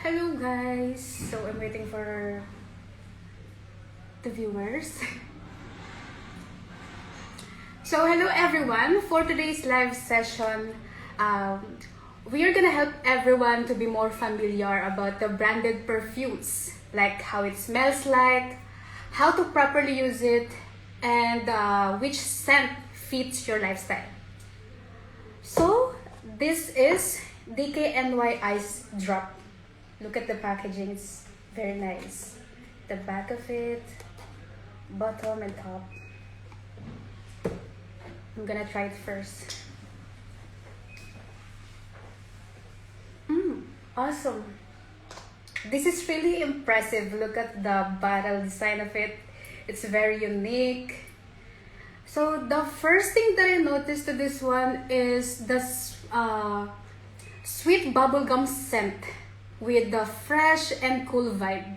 Hello guys, so I'm waiting for the viewers. So hello everyone, for today's live session, we are gonna help everyone to be more familiar about the branded perfumes, like how it smells like, how to properly use it, and which scent fits your lifestyle. So this is DKNY Ice Drop. Look at the packaging, it's very nice. The back of it, bottom and top. I'm gonna try it first. Awesome. This is really impressive. Look at the bottle design of it. It's very unique. So the first thing that I noticed to this one is the sweet bubblegum scent with the fresh and cool vibe.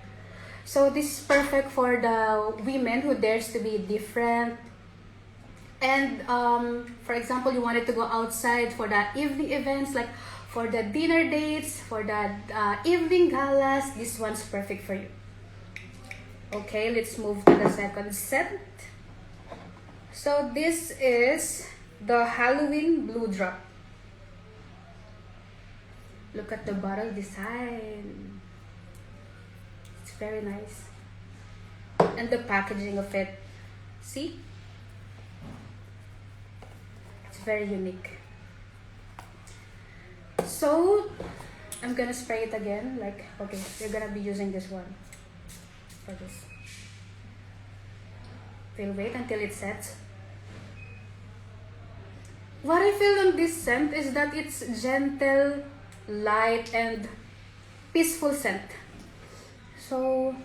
So this is perfect for the women who dares to be different. And for example, you wanted to go outside for the evening events, like for the dinner dates, for the evening galas, this one's perfect for you. Okay, let's move to the second scent. So this is the Halloween Blue Drop. Look at the bottle design. It's very nice. And the packaging of it. See? It's very unique. So, I'm gonna spray it again. Like, okay, you're gonna be using this one for this. We'll wait until it sets. What I feel on this scent is that it's gentle, light, and peaceful scent. So,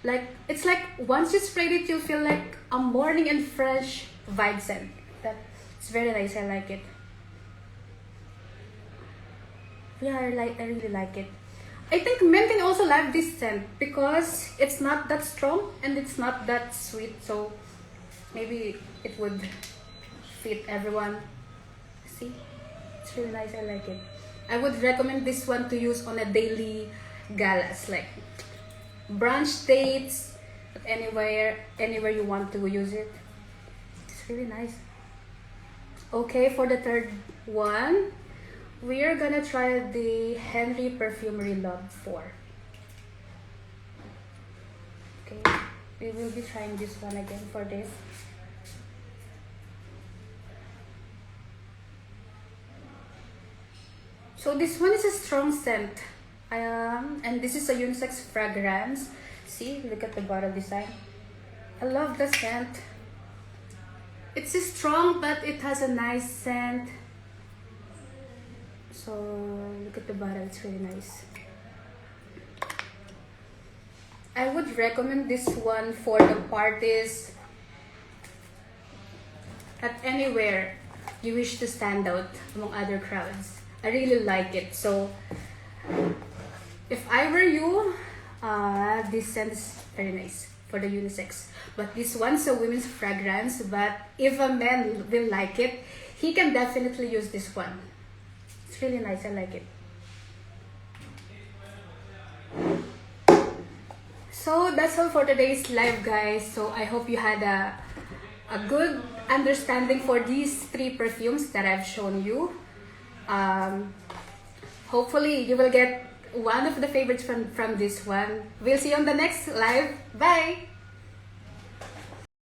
like, it's like once you sprayed it, you'll feel like a morning and fresh vibe scent. It's very nice. I like it. Yeah, I really like it. I think men can also like this scent because it's not that strong and it's not that sweet. So maybe it would fit everyone. See, it's really nice. I like it. I would recommend this one to use on a daily galas, like brunch dates, anywhere you want to use it. It's really nice. Okay, for the third one, we are gonna try the Henry Perfumery Lab 4. Okay, we will be trying this one again for this. So this one is a strong scent, and this is a unisex fragrance. See, look at the bottle design. I love the scent. It's strong, but it has a nice scent. So look at the bottle, it's really nice. I would recommend this one for the parties, at anywhere you wish to stand out among other crowds. I really like it. So if I were you, this scent is very nice for the unisex. But this one's a women's fragrance, but if a man will like it, he can definitely use this one. It's really nice. I like it. So that's all for today's live, guys. So I hope you had a good understanding for these three perfumes that I've shown you. Hopefully you will get one of the favorites from this one. We'll see you on the next live. Bye!